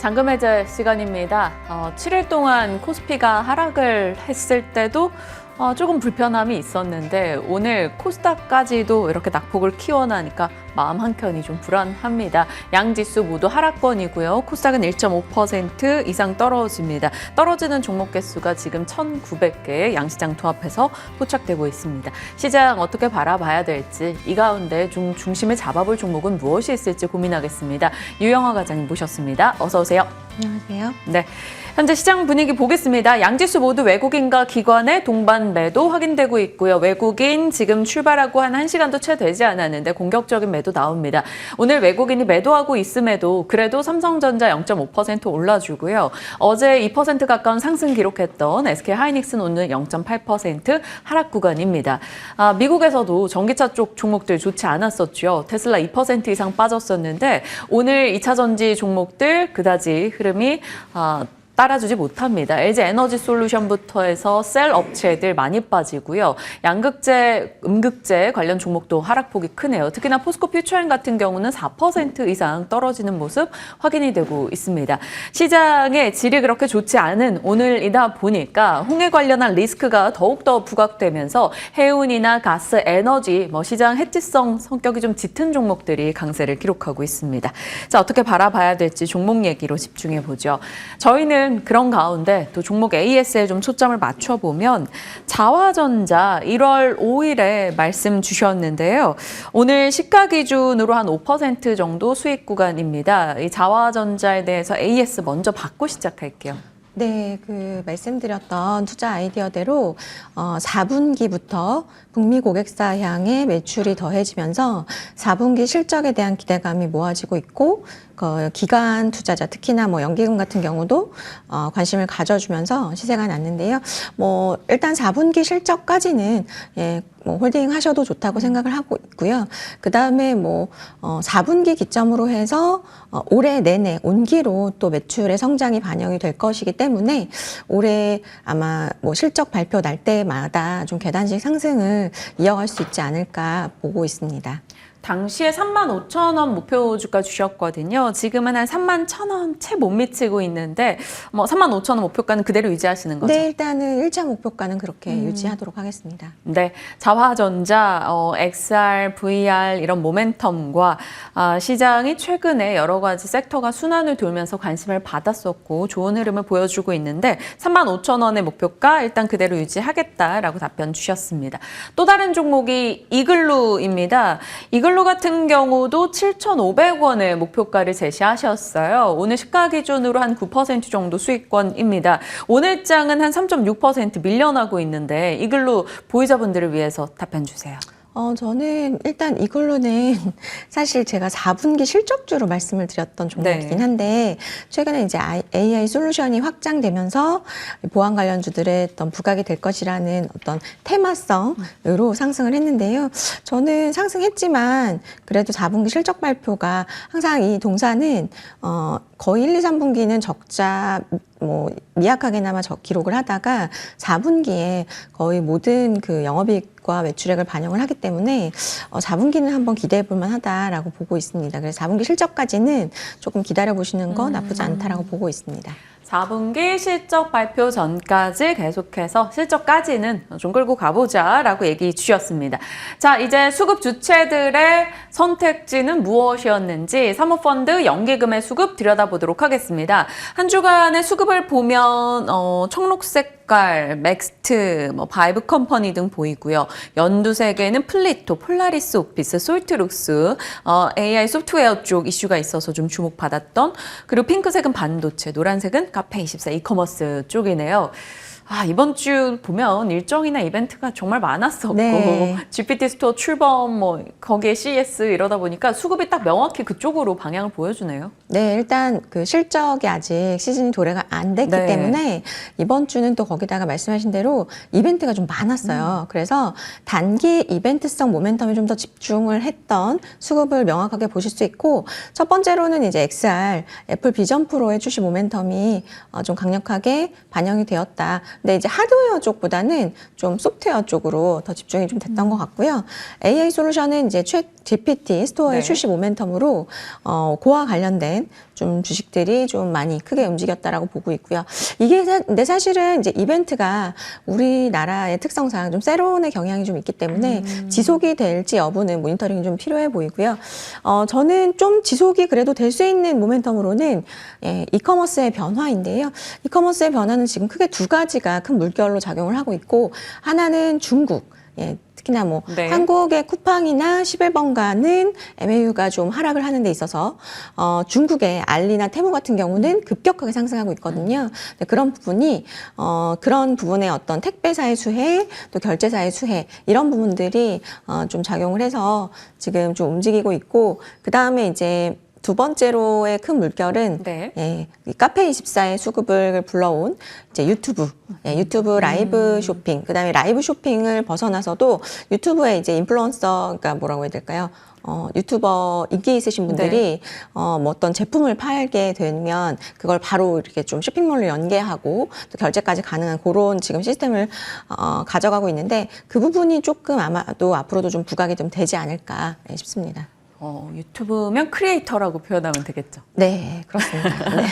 잔금 해제 시간입니다. 7일 동안 코스피가 하락을 했을 때도 조금 불편함이 있었는데 오늘 코스닥까지도 이렇게 낙폭을 키워나니까 마음 한켠이 좀 불안합니다. 양지수 모두 하락권이고요. 코스닥은 1.5% 이상 떨어집니다. 떨어지는 종목 개수가 지금 1,900개 양시장 투합해서 포착되고 있습니다. 시장 어떻게 바라봐야 될지, 이 가운데 좀 중심을 잡아볼 종목은 무엇이 있을지 고민하겠습니다. 유영아 과장님 모셨습니다. 어서 오세요. 안녕하세요. 네. 현재 시장 분위기 보겠습니다. 양지수 모두 외국인과 기관의 동반 매도 확인되고 있고요. 외국인 지금 출발하고 한 1시간도 채 되지 않았는데 공격적인 매도 나옵니다. 오늘 외국인이 매도하고 있음에도 그래도 삼성전자 0.5% 올라주고요. 어제 2% 가까운 상승 기록했던 SK하이닉스는 오늘 0.8% 하락 구간입니다. 미국에서도 전기차 쪽 종목들 좋지 않았었죠. 테슬라 2% 이상 빠졌었는데 오늘 2차 전지 종목들 그다지 흐름이 따라주지 못합니다. LG 에너지 솔루션부터 해서 셀 업체들 많이 빠지고요. 양극재, 음극재 관련 종목도 하락폭이 크네요. 특히나 포스코 퓨처엠 같은 경우는 4% 이상 떨어지는 모습 확인이 되고 있습니다. 시장의 질이 그렇게 좋지 않은 오늘이다 보니까 홍해 관련한 리스크가 더욱더 부각되면서 해운이나 가스, 에너지, 시장 해지성 성격이 좀 짙은 종목들이 강세를 기록하고 있습니다. 자, 어떻게 바라봐야 될지 종목 얘기로 집중해 보죠. 저희는 그런 가운데 또 종목 AS에 좀 초점을 맞춰보면 자화전자 1월 5일에 말씀 주셨는데요. 오늘 시가 기준으로 한 5% 정도 수익 구간입니다. 이 자화전자에 대해서 AS 먼저 받고 시작할게요. 네, 말씀드렸던 투자 아이디어대로 4분기부터 북미 고객사 향해 매출이 더해지면서 4분기 실적에 대한 기대감이 모아지고 있고 기관 투자자, 특히나 연기금 같은 경우도 관심을 가져주면서 시세가 났는데요. 일단 4분기 실적까지는 홀딩 하셔도 좋다고 생각을 하고 있고요. 그 다음에 4분기 기점으로 해서 올해 내내 온기로 또 매출의 성장이 반영이 될 것이기 때문에 올해 아마 실적 발표 날 때마다 좀 계단식 상승을 이어갈 수 있지 않을까 보고 있습니다. 당시에 35,000원 목표 주가 주셨거든요. 지금은 한 31,000원 채 못 미치고 있는데 35,000원 목표가는 그대로 유지하시는 거죠? 네, 일단은 1차 목표가는 그렇게 유지하도록 하겠습니다. 네, 자화전자, XR, VR 이런 모멘텀과 시장이 최근에 여러 가지 섹터가 순환을 돌면서 관심을 받았었고 좋은 흐름을 보여주고 있는데 35,000원의 목표가 일단 그대로 유지하겠다라고 답변 주셨습니다. 또 다른 종목이 이글루입니다. 이글루 같은 경우도 7,500원의 목표가를 제시하셨어요. 오늘 시가 기준으로 한 9% 정도 수익권입니다. 오늘 장은 한 3.6% 밀려나고 있는데 이글루 보유자분들을 위해서 답변 주세요. 저는 일단 이글루는 사실 제가 4분기 실적주로 말씀을 드렸던 종목이긴 한데 최근에 이제 AI 솔루션이 확장되면서 보안 관련주들의 어떤 부각이 될 것이라는 어떤 테마성으로 상승을 했는데요. 저는 상승했지만 그래도 4분기 실적 발표가 항상 이 동사는 거의 1, 2, 3분기는 적자 미약하게나마 기록을 하다가 4분기에 거의 모든 영업이익과 매출액을 반영을 하기 때문에 4분기는 한번 기대해 볼 만하다라고 보고 있습니다. 그래서 4분기 실적까지는 조금 기다려 보시는 거 나쁘지 않다라고 보고 있습니다. 4분기 실적 발표 전까지 계속해서 실적까지는 좀 끌고 가보자라고 얘기 주셨습니다. 자, 이제 수급 주체들의 선택지는 무엇이었는지 사모펀드 연기금의 수급 들여다보도록 하겠습니다. 한 주간의 수급을 보면 청록색 색깔, 맥스트, 바이브 컴퍼니 등 보이고요. 연두색에는 플리토, 폴라리스 오피스, 솔트룩스, AI 소프트웨어 쪽 이슈가 있어서 좀 주목받았던, 그리고 핑크색은 반도체, 노란색은 카페24 이커머스 쪽이네요. 이번 주 보면 일정이나 이벤트가 정말 많았었고 GPT 스토어 출범 거기에 CES 이러다 보니까 수급이 딱 명확히 그쪽으로 방향을 보여주네요. 네, 일단 실적이 아직 시즌이 도래가 안 됐기 때문에 이번 주는 또 거기다가 말씀하신 대로 이벤트가 좀 많았어요. 그래서 단기 이벤트성 모멘텀에 좀 더 집중을 했던 수급을 명확하게 보실 수 있고, 첫 번째로는 이제 XR, 애플 비전 프로의 출시 모멘텀이 좀 강력하게 반영이 되었다. 근데 이제 하드웨어 쪽보다는 좀 소프트웨어 쪽으로 더 집중이 좀 됐던 것 같고요. AI 솔루션은 이제 GPT 스토어의 출시 모멘텀으로 고와 관련된 된 좀 주식들이 좀 많이 크게 움직였다라고 보고 있고요. 이게 근데 사실은 이제 이벤트가 우리나라의 특성상 좀 세론의 경향이 좀 있기 때문에 지속이 될지 여부는 모니터링이 좀 필요해 보이고요. 저는 좀 지속이 그래도 될 수 있는 모멘텀으로는 이커머스의 변화인데요. 이커머스의 변화는 지금 크게 두 가지가 큰 물결로 작용을 하고 있고, 하나는 중국. 특히나 뭐 네. 한국의 쿠팡이나 11번가는 MAU가 좀 하락을 하는 데 있어서 중국의 알리나 테무 같은 경우는 급격하게 상승하고 있거든요. 그런 부분이 그런 부분의 어떤 택배사의 수혜, 또 결제사의 수혜 이런 부분들이 좀 작용을 해서 지금 좀 움직이고 있고, 그 다음에 이제 두 번째로의 큰 물결은 네. 카페24의 수급을 불러온 이제 유튜브, 유튜브 라이브 쇼핑, 그다음에 라이브 쇼핑을 벗어나서도 유튜브에 이제 인플루언서, 그러니까 뭐라고 해야 될까요? 유튜버 인기 있으신 분들이 뭐 어떤 제품을 팔게 되면 그걸 바로 이렇게 좀 쇼핑몰로 연계하고 또 결제까지 가능한 그런 지금 시스템을 가져가고 있는데, 그 부분이 조금 아마도 앞으로도 좀 부각이 좀 되지 않을까 싶습니다. 유튜브면 크리에이터라고 표현하면 되겠죠. 네, 그렇습니다. 네.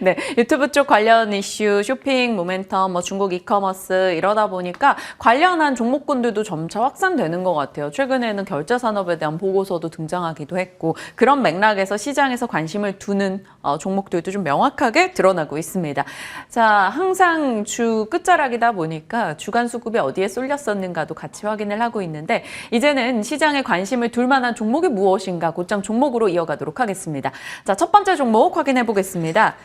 네, 유튜브 쪽 관련 이슈, 쇼핑, 모멘텀, 뭐 중국 이커머스 이러다 보니까 관련한 종목군들도 점차 확산되는 것 같아요. 최근에는 결제 산업에 대한 보고서도 등장하기도 했고, 그런 맥락에서 시장에서 관심을 두는 종목들도 좀 명확하게 드러나고 있습니다. 자, 항상 주 끝자락이다 보니까 주간 수급이 어디에 쏠렸었는가도 같이 확인을 하고 있는데, 이제는 시장에 관심을 둘 만한 종목이 무엇인가 곧장 종목으로 이어가도록 하겠습니다. 자, 첫 번째 종목 확인해 보겠습니다.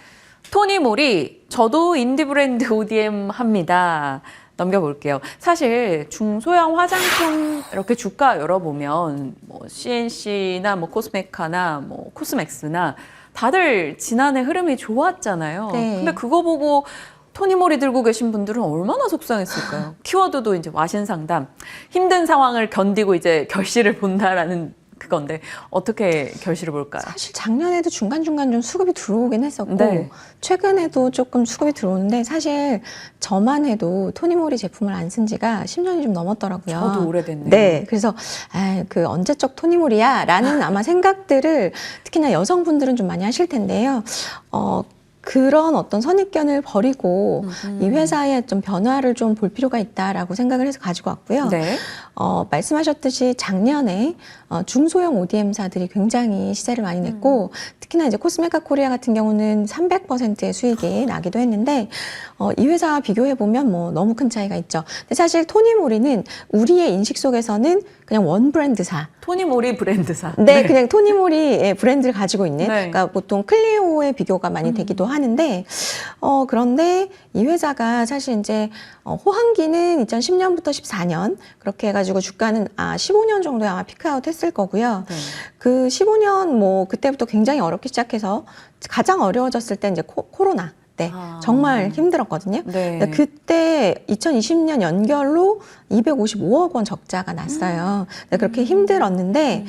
토니모리, 저도 인디 브랜드 ODM 합니다. 넘겨볼게요. 사실 중소형 화장품 이렇게 주가 열어보면 뭐 CNC나 뭐 코스메카나 뭐 코스맥스나 다들 지난해 흐름이 좋았잖아요. 네. 근데 그거 보고 토니모리 들고 계신 분들은 얼마나 속상했을까요? 키워드도 이제 와신 상담, 힘든 상황을 견디고 이제 결실을 본다라는 그건데 어떻게 결실을 볼까요? 사실 작년에도 중간중간 좀 수급이 들어오긴 했었고, 네. 최근에도 조금 수급이 들어오는데, 사실 저만 해도 토니모리 제품을 안 쓴 지가 10년이 좀 넘었더라고요. 저도 오래됐네요. 네. 그래서 그 언제적 토니모리야? 라는 아마 생각들을 특히나 여성분들은 좀 많이 하실 텐데요. 그런 어떤 선입견을 버리고 이 회사의 좀 변화를 좀 볼 필요가 있다라고 생각을 해서 가지고 왔고요. 네. 말씀하셨듯이 작년에 중소형 ODM사들이 굉장히 시세를 많이 냈고, 특히나 이제 코스메카 코리아 같은 경우는 300%의 수익이 나기도 했는데, 이 회사와 비교해 보면 뭐 너무 큰 차이가 있죠. 근데 사실 토니모리는 우리의 인식 속에서는 그냥 원 브랜드사. 토니모리 브랜드사. 네, 그냥 토니모리 브랜드를 가지고 있는. 네. 그러니까 보통 클리오의 비교가 많이 되기도 하는데, 그런데 이 회사가 사실 이제 호황기는 2010년부터 14년 그렇게 해가지고 주가는 15년 정도에 아마 피크아웃 했을 거고요. 네. 그 15년 뭐 그때부터 굉장히 어렵게 시작해서 가장 어려워졌을 때 이제 코로나. 때 정말 힘들었거든요. 네. 그때 2020년 연결로 255억 원 적자가 났어요. 그렇게 힘들었는데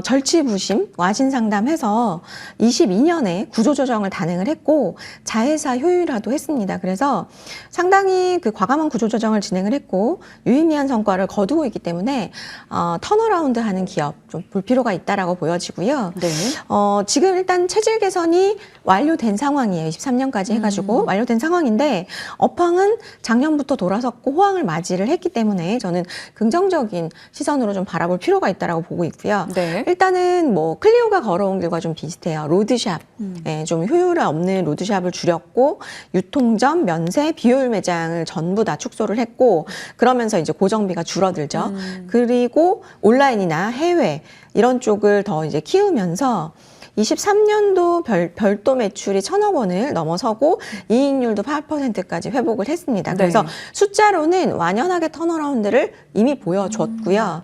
절치부심 와신 상담해서 22년에 구조조정을 단행을 했고 자회사 효율화도 했습니다. 그래서 상당히 그 과감한 구조조정을 진행을 했고 유의미한 성과를 거두고 있기 때문에 턴어라운드하는 기업 좀 볼 필요가 있다라고 보여지고요. 네. 지금 일단 체질 개선이 완료된 상황이에요. 23년까지 해가지고 완료된 상황인데 업황은 작년부터 돌아섰고 호황을 맞이를 했기 때문에 저는 긍정적인 시선으로 좀 바라볼 필요가 있다라고 보고 있고요. 네. 일단은 뭐 클리오가 걸어온 길과 좀 비슷해요. 로드샵, 좀 효율화 없는 로드샵을 줄였고 유통점, 면세, 비효율 매장을 전부 다 축소를 했고 그러면서 이제 고정비가 줄어들죠. 그리고 온라인이나 해외 이런 쪽을 더 이제 키우면서 23년도 별도 매출이 1,000억 원을 넘어서고 이익률도 8%까지 회복을 했습니다. 그래서 네. 숫자로는 완연하게 턴어라운드를 이미 보여줬고요.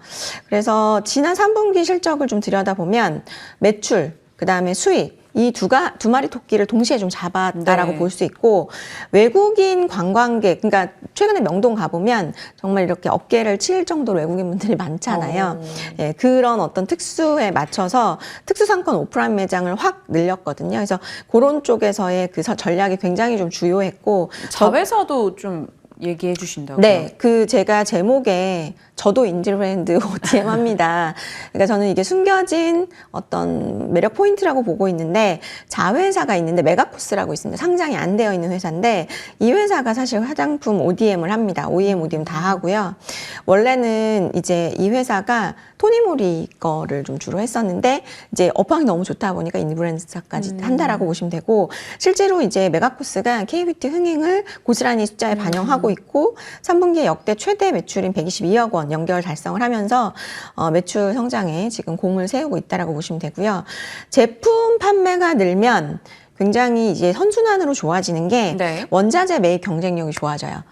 그래서 지난 3분기 실적을 좀 들여다보면 매출, 그다음에 수익 이 두 마리 토끼를 동시에 좀 잡았다라고 네. 볼 수 있고 외국인 관광객, 그러니까 최근에 명동 가보면 정말 이렇게 어깨를 칠 정도로 외국인 분들이 많잖아요. 예, 그런 어떤 특수에 맞춰서 특수상권 오프라인 매장을 확 늘렸거든요. 그래서 그런 쪽에서의 그 전략이 굉장히 좀 주요했고 자회사도 좀 얘기해 주신다고요? 네, 제가 제목에 저도 인디 브랜드 ODM 합니다. 그러니까 저는 이게 숨겨진 어떤 매력 포인트라고 보고 있는데, 자회사가 있는데 메가코스라고 있습니다. 상장이 안 되어 있는 회사인데, 이 회사가 사실 화장품 ODM을 합니다. OEM, ODM 다 하고요. 원래는 이제 이 회사가 토니모리 거를 좀 주로 했었는데, 이제 업황이 너무 좋다 보니까 인디 브랜드사까지 한다라고 보시면 되고, 실제로 이제 메가코스가 K뷰티 흥행을 고스란히 숫자에 반영하고 있고, 3분기에 역대 최대 매출인 122억 원 연결 달성을 하면서 매출 성장에 지금 공을 세우고 있다라고 보시면 되고요. 제품 판매가 늘면 굉장히 이제 선순환으로 좋아지는 게 네. 원자재 매입 경쟁력이 좋아져요.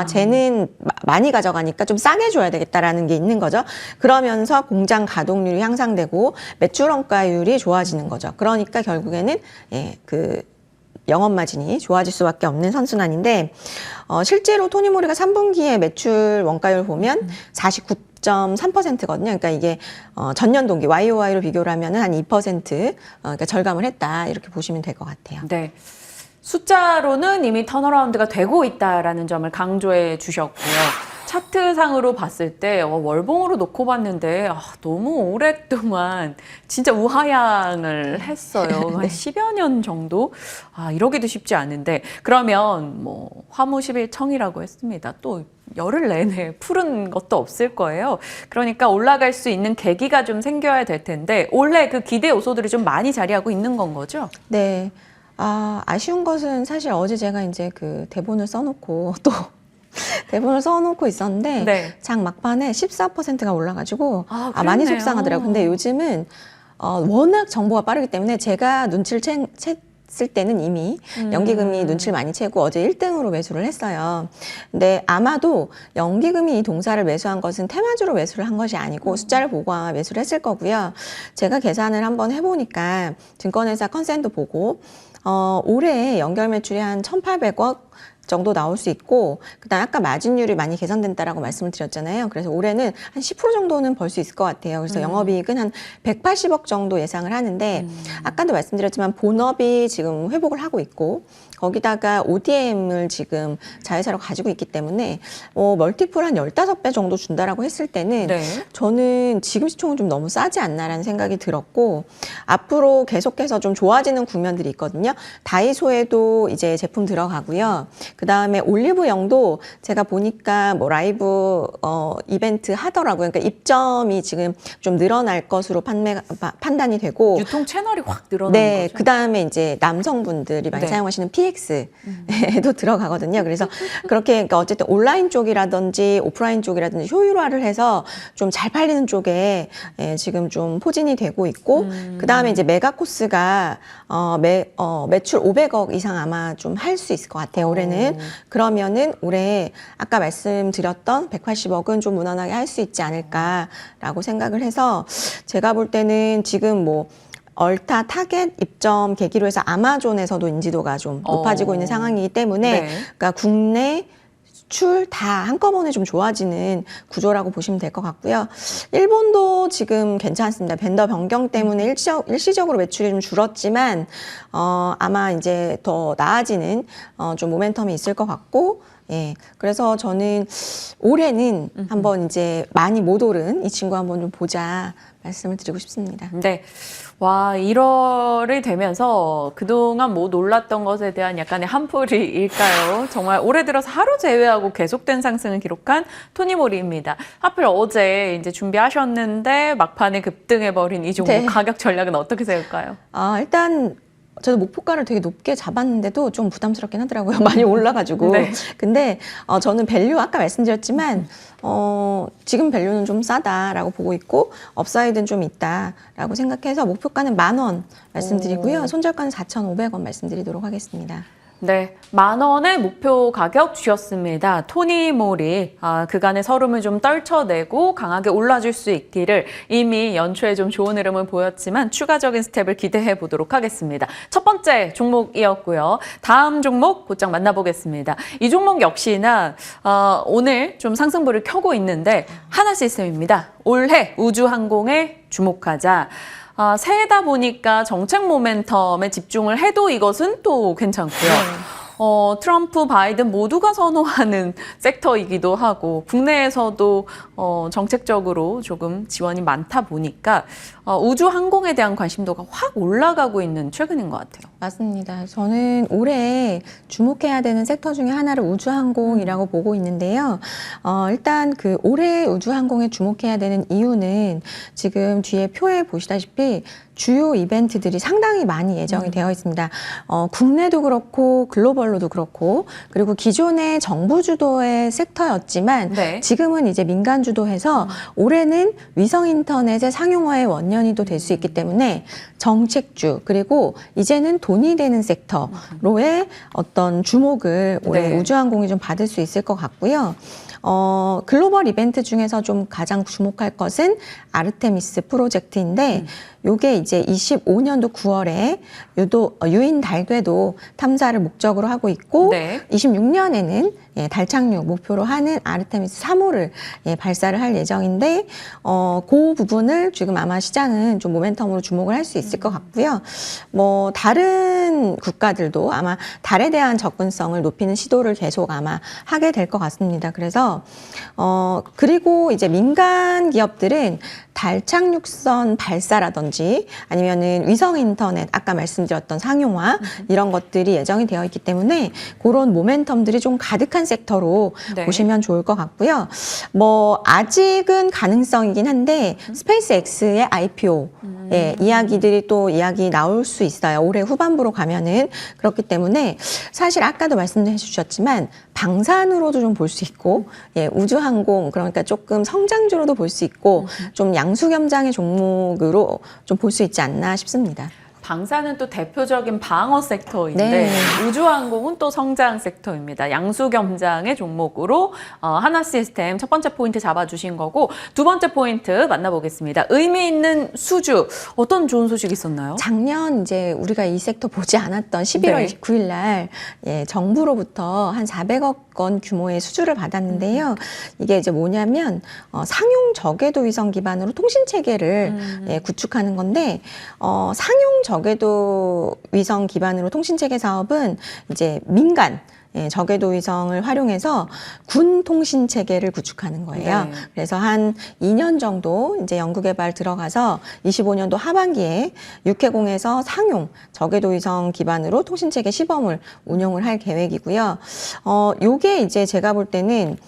쟤는 많이 가져가니까 좀 싸게 줘야 되겠다라는 게 있는 거죠. 그러면서 공장 가동률이 향상되고 매출 원가율이 좋아지는 거죠. 그러니까 결국에는 영업 마진이 좋아질 수밖에 없는 선순환인데, 실제로 토니모리가 3분기에 매출 원가율 보면 49.3%거든요. 그러니까 이게 전년 동기 YOY로 비교를 하면은 한 2% 그러니까 절감을 했다, 이렇게 보시면 될 것 같아요. 네. 숫자로는 이미 턴어라운드가 되고 있다라는 점을 강조해 주셨고요. 차트상으로 봤을 때 월봉으로 놓고 봤는데 너무 오랫동안 진짜 우하향을 했어요. 한 10여 년 정도? 이러기도 쉽지 않은데, 그러면 뭐 화무 11청이라고 했습니다. 또 열흘 내내 푸른 것도 없을 거예요. 그러니까 올라갈 수 있는 계기가 좀 생겨야 될 텐데, 원래 그 기대 요소들이 좀 많이 자리하고 있는 건 거죠? 네. 아쉬운 것은 사실 어제 제가 이제 대본을 써놓고 대본을 써놓고 있었는데, 네. 장 막판에 14%가 올라가지고 많이 그랬네요. 속상하더라고요. 근데 요즘은 워낙 정보가 빠르기 때문에 제가 눈치를 챘을 때는 이미 연기금이 눈치를 많이 채고 어제 1등으로 매수를 했어요. 근데 아마도 연기금이 이 동사를 매수한 것은 테마주로 매수를 한 것이 아니고 숫자를 보고 아마 매수를 했을 거고요. 제가 계산을 한번 해보니까 증권회사 컨센도 보고 올해 연결 매출이 한 1,800억 정도 나올 수 있고, 그다음 아까 마진율이 많이 개선된다라고 말씀을 드렸잖아요. 그래서 올해는 한 10% 정도는 벌 수 있을 것 같아요. 그래서 영업이익은 한 180억 정도 예상을 하는데, 아까도 말씀드렸지만 본업이 지금 회복을 하고 있고, 거기다가 ODM을 지금 자회사로 가지고 있기 때문에 멀티플 한 15배 정도 준다라고 했을 때는 네. 저는 지금 시총은 좀 너무 싸지 않나라는 생각이 들었고, 앞으로 계속해서 좀 좋아지는 국면들이 있거든요. 다이소에도 이제 제품 들어가고요. 그 다음에 올리브영도 제가 보니까 뭐 라이브 이벤트 하더라고요. 그러니까 입점이 지금 좀 늘어날 것으로 판단이 되고, 유통 채널이 확 늘어나는 네, 거죠? 그 다음에 이제 남성분들이 많이 네. 사용하시는 PX에도 들어가거든요. 그래서 그렇게 그러니까 어쨌든 온라인 쪽이라든지 오프라인 쪽이라든지 효율화를 해서 좀 잘 팔리는 쪽에 지금 좀 포진이 되고 있고, 그 다음에 이제 메가코스가 매출 500억 이상 아마 좀 할 수 있을 것 같아요, 올해는. 그러면은 올해 아까 말씀드렸던 180억은 좀 무난하게 할 수 있지 않을까라고 생각을 해서, 제가 볼 때는 지금 뭐 얼타 타겟 입점 계기로 해서 아마존에서도 인지도가 좀 높아지고 있는 상황이기 때문에, 네. 그러니까 국내 수출 다 한꺼번에 좀 좋아지는 구조라고 보시면 될 것 같고요. 일본도 지금 괜찮습니다. 벤더 변경 때문에 일시적으로 매출이 좀 줄었지만 아마 이제 더 나아지는 좀 모멘텀이 있을 것 같고, 예. 그래서 저는 올해는 한번 이제 많이 못 오른 이 친구 한번 좀 보자 말씀을 드리고 싶습니다. 네. 와, 1월이 되면서 그동안 뭐 놀랐던 것에 대한 약간의 한풀이일까요? 정말 올해 들어서 하루 제외하고 계속된 상승을 기록한 토니모리입니다. 하필 어제 이제 준비하셨는데 막판에 급등해버린 이 종목 네. 가격 전략은 어떻게 세울까요? 일단 저도 목표가를 되게 높게 잡았는데도 좀 부담스럽긴 하더라고요. 많이 올라가지고. 네. 근데 저는 밸류 아까 말씀드렸지만 지금 밸류는 좀 싸다라고 보고 있고, 업사이드는 좀 있다라고 생각해서 목표가는 10,000원 말씀드리고요. 손절가는 4,500원 말씀드리도록 하겠습니다. 네, 10,000원의 목표 가격 주셨습니다. 토니모리, 그간의 서름을 좀 떨쳐내고 강하게 올라줄 수 있기를 이미 연초에 좀 좋은 흐름을 보였지만 추가적인 스텝을 기대해 보도록 하겠습니다. 첫 번째 종목이었고요. 다음 종목 곧장 만나보겠습니다. 이 종목 역시나 오늘 좀 상승불을 켜고 있는데 하나시스템입니다. 올해 우주항공에 주목하자. 새해다 보니까 정책 모멘텀에 집중을 해도 이것은 또 괜찮고요. 트럼프, 바이든 모두가 선호하는 섹터이기도 하고 국내에서도 정책적으로 조금 지원이 많다 보니까 우주 항공에 대한 관심도가 확 올라가고 있는 최근인 것 같아요. 맞습니다. 저는 올해 주목해야 되는 섹터 중에 하나를 우주항공이라고 보고 있는데요. 일단 그 올해 우주항공에 주목해야 되는 이유는 지금 뒤에 표에 보시다시피 주요 이벤트들이 상당히 많이 예정이 되어 있습니다. 국내도 그렇고 글로벌로도 그렇고 그리고 기존의 정부 주도의 섹터였지만 네. 지금은 이제 민간 주도해서 올해는 위성 인터넷의 상용화의 원년이 또 될 수 있기 때문에 정책주 그리고 이제는 돈이 되는 섹터로의 어떤 주목을 올해 네. 우주항공이 좀 받을 수 있을 것 같고요. 글로벌 이벤트 중에서 좀 가장 주목할 것은 아르테미스 프로젝트인데 요게 이제 25년도 9월에 유인 달궤도 탐사를 목적으로 하고 있고 네. 26년에는 달 착륙 목표로 하는 아르테미스 3호를 발사를 할 예정인데 그 부분을 지금 아마 시장은 좀 모멘텀으로 주목을 할 수 있을 것 같고요. 뭐 다른 국가들도 아마 달에 대한 접근성을 높이는 시도를 계속 아마 하게 될 것 같습니다. 그래서 그리고 이제 민간 기업들은 달 착륙선 발사라든지 아니면은 위성 인터넷 아까 말씀드렸던 상용화 이런 것들이 예정이 되어 있기 때문에 그런 모멘텀들이 좀 가득한 섹터로 네. 보시면 좋을 것 같고요. 뭐 아직은 가능성이긴 한데 스페이스 X의 IPO 이야기들이 또 이야기 나올 수 있어요. 올해 후반부로 가면은 그렇기 때문에 사실 아까도 말씀해 주셨지만 방산으로도 좀 볼 수 있고 우주항공 그러니까 조금 성장주로도 볼 수 있고 좀 양수겸장의 종목으로 좀 볼 수 있지 않나 싶습니다. 방사는 또 대표적인 방어 섹터인데 네. 우주항공은 또 성장 섹터입니다. 양수겸장의 종목으로 하나시스템 첫 번째 포인트 잡아주신 거고 두 번째 포인트 만나보겠습니다. 의미 있는 수주 어떤 좋은 소식이 있었나요? 작년 이제 우리가 이 섹터 보지 않았던 11월 네. 29일 날 정부로부터 한 400억 원 규모의 수주를 받았는데요. 이게 이제 뭐냐면 상용 저궤도 위성 기반으로 통신 체계를 구축하는 건데 상용 저궤도 위성 기반으로 통신 체계 사업은 이제 민간 저궤도 위성을 활용해서 군 통신 체계를 구축하는 거예요. 네. 그래서 한 2년 정도 이제 연구개발 들어가서 25년도 하반기에 육해공에서 상용 저궤도 위성 기반으로 통신 체계 시범을 운영을 할 계획이고요. 요게 이제 제가 볼 때는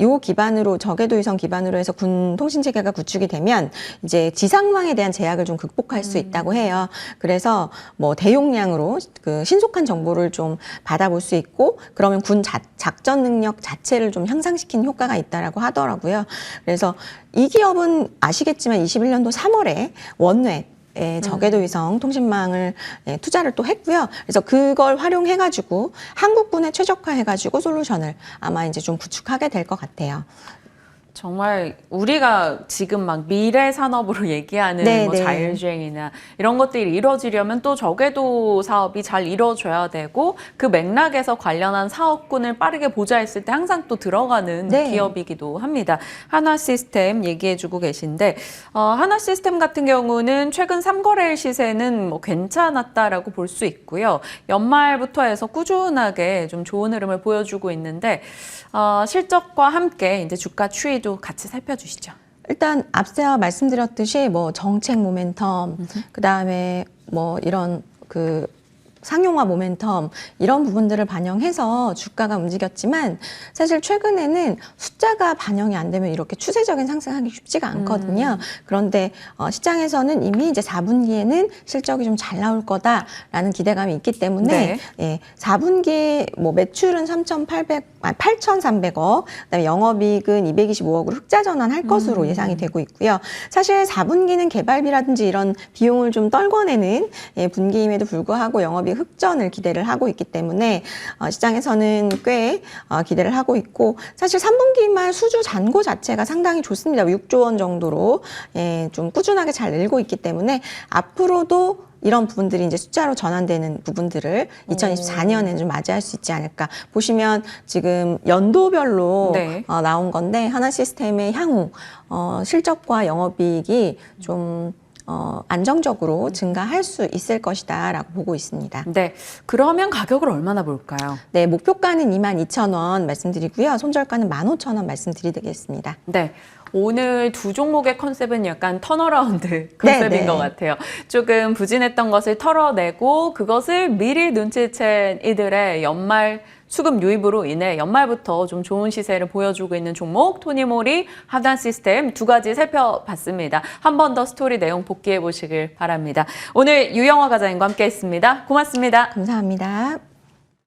요 기반으로 저궤도 위성 기반으로 해서 군 통신 체계가 구축이 되면 이제 지상망에 대한 제약을 좀 극복할 수 있다고 해요. 그래서 뭐 대용량으로 그 신속한 정보를 좀 받아볼 수 있고 그러면 군 작전 능력 자체를 좀 향상시키는 효과가 있다라고 하더라고요. 그래서 이 기업은 아시겠지만 21년도 3월에 원외 저궤도 위성 통신망을 투자를 또 했고요. 그래서 그걸 활용해가지고 한국군에 최적화해가지고 솔루션을 아마 이제 좀 구축하게 될 것 같아요. 정말 우리가 지금 막 미래 산업으로 얘기하는 네, 뭐 네. 자율주행이나 이런 것들이 이루어지려면 또 저궤도 사업이 잘 이루어져야 되고 그 맥락에서 관련한 사업군을 빠르게 보좌했을 때 항상 또 들어가는 네. 기업이기도 합니다. 하나시스템 얘기해주고 계신데 하나시스템 같은 경우는 최근 3거래일 시세는 뭐 괜찮았다라고 볼 수 있고요. 연말부터 해서 꾸준하게 좀 좋은 흐름을 보여주고 있는데 실적과 함께 이제 주가 추이도 같이 살펴주시죠. 일단 앞서 말씀드렸듯이 뭐 정책 모멘텀, 그 다음에 뭐 이런 그 상용화 모멘텀 이런 부분들을 반영해서 주가가 움직였지만 사실 최근에는 숫자가 반영이 안 되면 이렇게 추세적인 상승하기 쉽지가 않거든요. 그런데 시장에서는 이미 이제 4분기에는 실적이 좀 잘 나올 거다라는 기대감이 있기 때문에 네. 4분기 뭐 매출은 8,300억, 그다음에 영업이익은 225억으로 흑자 전환할 것으로 예상이 되고 있고요. 사실 4분기는 개발비라든지 이런 비용을 좀 떨궈내는 분기임에도 불구하고 영업이익 흑전을 기대를 하고 있기 때문에 시장에서는 꽤 기대를 하고 있고 사실 3분기 말 수주 잔고 자체가 상당히 좋습니다. 6조 원 정도로 좀 꾸준하게 잘 늘고 있기 때문에 앞으로도 이런 부분들이 이제 숫자로 전환되는 부분들을 2024년에는 좀 맞이할 수 있지 않을까. 보시면 지금 연도별로 네. 나온 건데 하나시스템의 향후 실적과 영업이익이 좀 안정적으로 증가할 수 있을 것이다라고 보고 있습니다. 네, 그러면 가격을 얼마나 볼까요? 네, 목표가는 22,000원 말씀드리고요. 손절가는 15,000원 말씀드리겠습니다. 네. 오늘 두 종목의 컨셉은 약간 턴어라운드 컨셉인 네. 것 같아요. 조금 부진했던 것을 털어내고 그것을 미리 눈치챈 이들의 연말 수급 유입으로 인해 연말부터 좀 좋은 시세를 보여주고 있는 종목 토니모리, 하단 시스템 두 가지 살펴봤습니다. 한 번 더 스토리 내용 복기해 보시길 바랍니다. 오늘 유영화 과장님과 함께했습니다. 고맙습니다. 감사합니다.